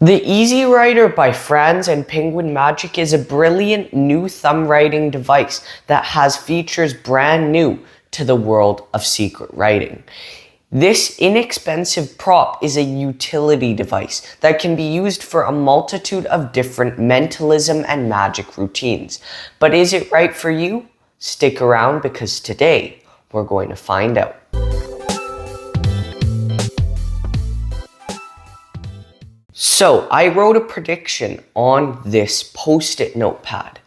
The Easywriter by Franz and Penguin Magic is a brilliant new thumb writing device that has features brand new to the world of secret writing. This inexpensive prop is a utility device that can be used for a multitude of different mentalism and magic routines. But is it right for you? Stick around because today we're going to find out. So I wrote a prediction on this post-it notepad,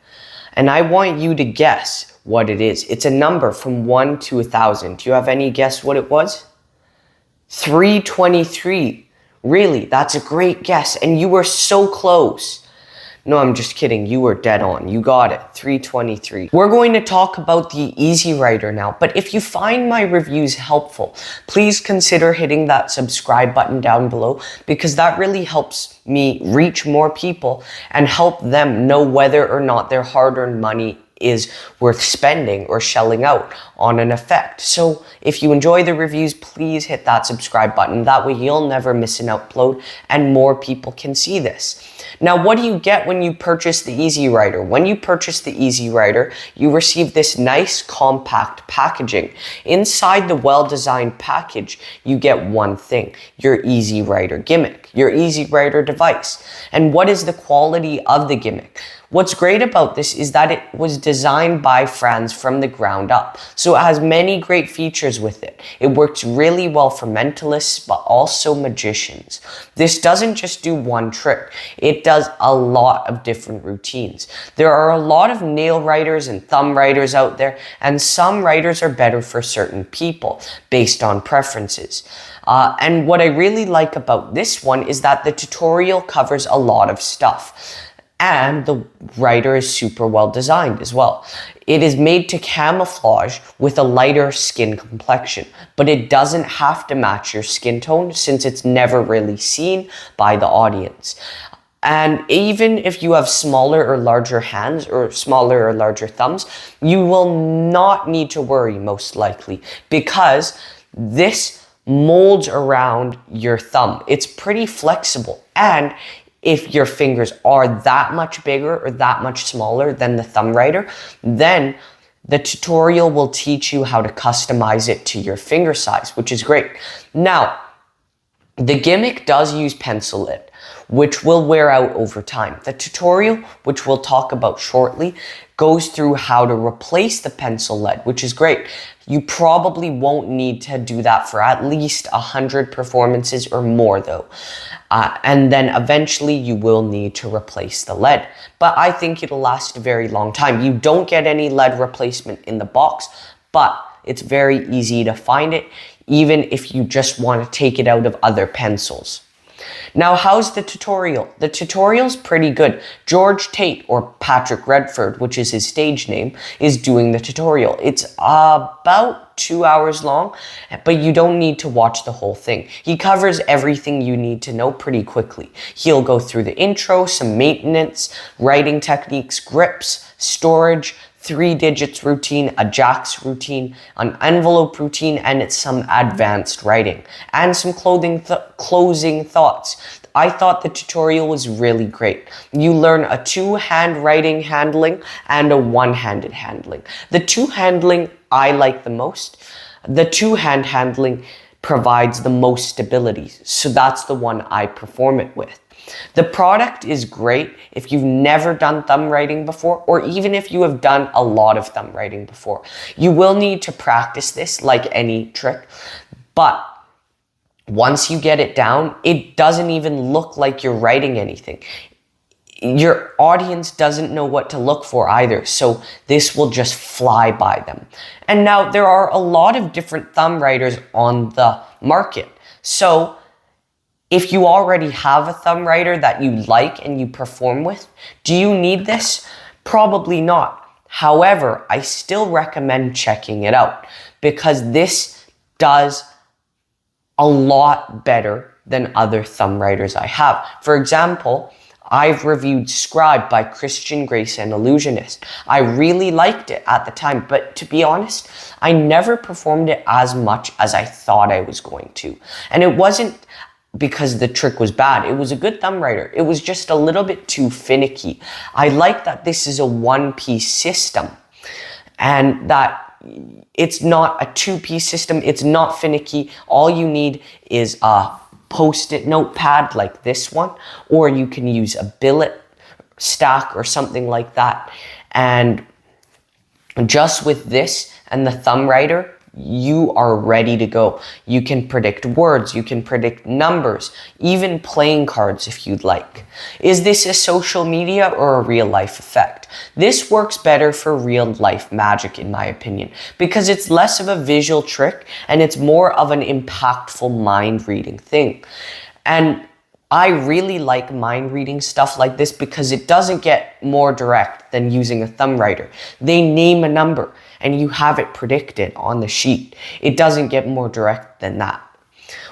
and I want you to guess what it is. It's a number from 1 to 1,000. Do you have any guess what it was? 323. Really, that's a great guess, and you were so close. No, I'm just kidding. You were dead on. You got it. 323. We're going to talk about the Easywriter now, but if you find my reviews helpful, please consider hitting that subscribe button down below because that really helps me reach more people and help them know whether or not their hard-earned money is worth spending or shelling out on an effect. So if you enjoy the reviews, please hit that subscribe button. That way you'll never miss an upload and more people can see this. Now, what do you get when you purchase the Easywriter? When you purchase the Easywriter, you receive this nice compact packaging. Inside the well-designed package, you get one thing, your Easywriter gimmick, your Easywriter device. And what is the quality of the gimmick? What's great about this is that it was designed by Franz from the ground up. So it has many great features with it. It works really well for mentalists, but also magicians. This doesn't just do one trick. It does a lot of different routines. There are a lot of nail writers and thumb writers out there, and some writers are better for certain people based on preferences. And what I really like about this one is that the tutorial covers a lot of stuff. And the writer is super well designed as well. It is made to camouflage with a lighter skin complexion, but it doesn't have to match your skin tone since it's never really seen by the audience. And even if you have smaller or larger hands or smaller or larger thumbs, you will not need to worry most likely because this molds around your thumb. It's pretty flexible, and if your fingers are that much bigger or that much smaller than the thumb writer, then the tutorial will teach you how to customize it to your finger size, which is great. Now, the gimmick does use pencil lead, which will wear out over time. The tutorial, which we'll talk about shortly, goes through how to replace the pencil lead, which is great. You probably won't need to do that for at least 100 performances or more though. And then eventually you will need to replace the lead. But I think it'll last a very long time. You don't get any lead replacement in the box, but it's very easy to find it, even if you just want to take it out of other pencils. Now, how's the tutorial? The tutorial's pretty good. George Tate, or Patrick Redford, which is his stage name, is doing the tutorial. It's about 2 hours long, but you don't need to watch the whole thing. He covers everything you need to know pretty quickly. He'll go through the intro, some maintenance, writing techniques, grips, storage, 3 digits routine, a jacks routine, an envelope routine, and it's some advanced writing and some closing thoughts. I thought the tutorial was really great. You learn a 2-hand writing handling and a 1-handed handling. The 2-handling I like the most. The 2-hand handling provides the most stability, so that's the one I perform it with. The product is great if you've never done thumb writing before, or even if you have done a lot of thumb writing before. You will need to practice this like any trick, but once you get it down, it doesn't even look like you're writing anything. Your audience doesn't know what to look for either, so this will just fly by them. And now there are a lot of different thumb writers on the market, so if you already have a thumb writer that you like and you perform with, do you need this? Probably not. However, I still recommend checking it out because this does a lot better than other thumb writers I have. For example, I've reviewed Scribe by Christian Grace and Illusionist. I really liked it at the time, but to be honest, I never performed it as much as I thought I was going to. And it wasn't because the trick was bad. It was a good thumb writer. It was just a little bit too finicky. I like that this is a one-piece system and that it's not a two-piece system. It's not finicky. All you need is a Post-it notepad like this one, or you can use a billet stack or something like that. And just with this and the thumb writer, you are ready to go. You can predict words, you can predict numbers, even playing cards if you'd like. Is this a social media or a real life effect? This works better for real life magic in my opinion, because it's less of a visual trick and it's more of an impactful mind reading thing. And I really like mind reading stuff like this because it doesn't get more direct than using a thumb writer. They name a number and you have it predicted on the sheet. It doesn't get more direct than that.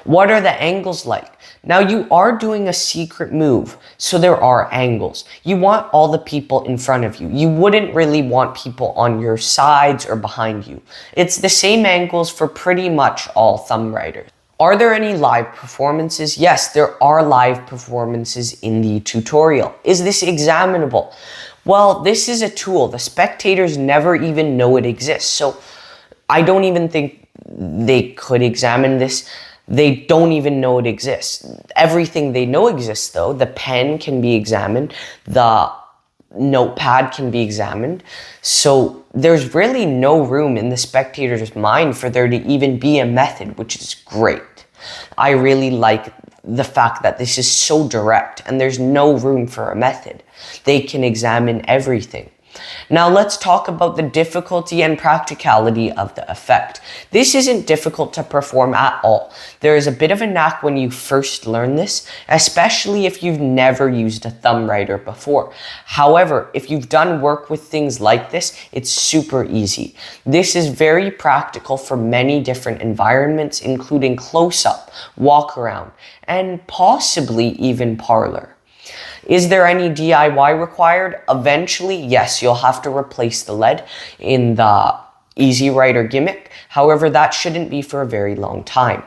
What are the angles like? Now you are doing a secret move, so there are angles. You want all the people in front of you. You wouldn't really want people on your sides or behind you. It's the same angles for pretty much all thumb writers. Are there any live performances? Yes, there are live performances in the tutorial. Is this examinable? Well, this is a tool. The spectators never even know it exists. So I don't even think they could examine this. They don't even know it exists. Everything they know exists though. The pen can be examined. The notepad can be examined. So there's really no room in the spectator's mind for there to even be a method, which is great. I really like the fact that this is so direct and there's no room for a method. They can examine everything. Now let's talk about the difficulty and practicality of the effect. This isn't difficult to perform at all. There is a bit of a knack when you first learn this, especially if you've never used a thumb writer before. However, if you've done work with things like this, it's super easy. This is very practical for many different environments, including close-up, walk-around, and possibly even parlor. Is there any DIY required? Eventually, yes, you'll have to replace the lead in the Easywriter gimmick. However, that shouldn't be for a very long time.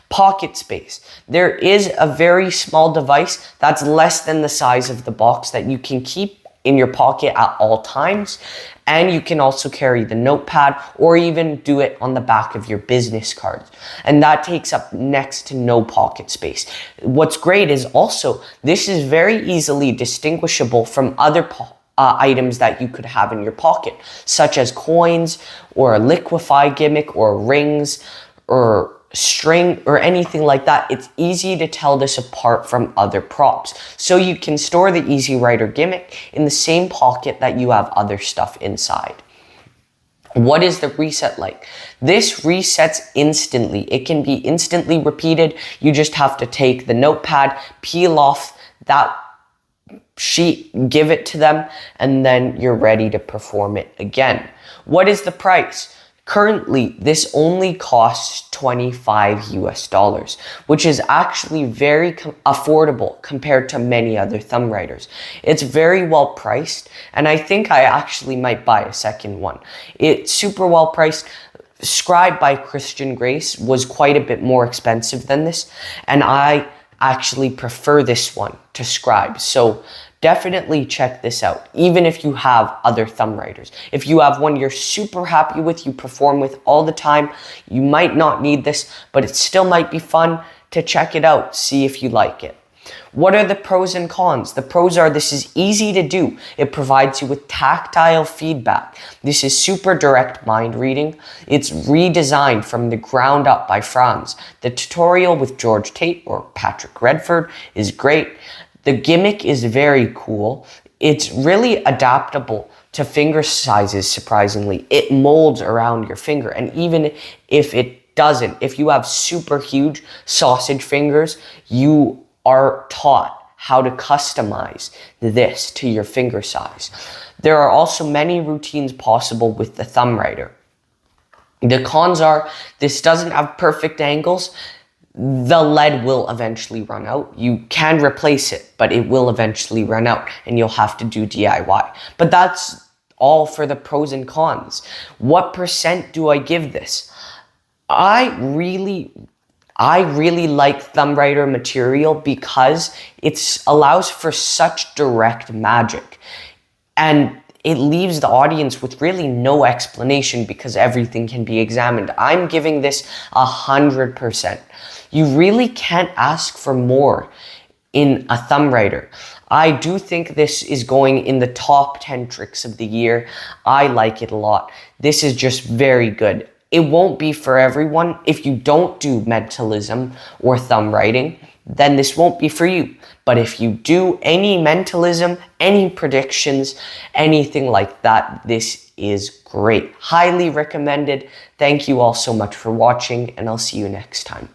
Pocket space. There is a very small device that's less than the size of the box that you can keep in your pocket at all times. And you can also carry the notepad or even do it on the back of your business cards. And that takes up next to no pocket space. What's great is also this is very easily distinguishable from other items that you could have in your pocket, such as coins or a liquefy gimmick or rings or string or anything like that. It's easy to tell this apart from other props. So you can store the Easywriter gimmick in the same pocket that you have other stuff inside. What is the reset like? This resets instantly. It can be instantly repeated. You just have to take the notepad, peel off that sheet, give it to them, and then you're ready to perform it again. What is the price? Currently, this only costs $25 US, which is actually very affordable compared to many other thumb writers. It's very well priced, and I think I actually might buy a second one. It's super well priced. Scribe by Christian Grace was quite a bit more expensive than this, and I actually prefer this one to Scribe. So definitely check this out, even if you have other thumb writers. If you have one you're super happy with, you perform with all the time, you might not need this, but it still might be fun to check it out, see if you like it. What are the pros and cons? The pros are this is easy to do. It provides you with tactile feedback. This is super direct mind reading. It's redesigned from the ground up by Franz. The tutorial with George Tate or Patrick Redford is great. The gimmick is very cool. It's really adaptable to finger sizes, surprisingly. It molds around your finger, and even if it doesn't, if you have super huge sausage fingers, you are taught how to customize this to your finger size. There are also many routines possible with the thumb writer. The cons are this doesn't have perfect angles. The lead will eventually run out. You can replace it, but it will eventually run out and you'll have to do DIY. But that's all for the pros and cons. What percent do I give this? I I really like thumbwriter material because it allows for such direct magic. And it leaves the audience with really no explanation because everything can be examined. I'm giving this 100%. You really can't ask for more in a thumbwriter. I do think this is going in the top 10 tricks of the year. I like it a lot. This is just very good. It won't be for everyone. If you don't do mentalism or thumb writing, then this won't be for you. But if you do any mentalism, any predictions, anything like that, this is great. Highly recommended. Thank you all so much for watching, and I'll see you next time.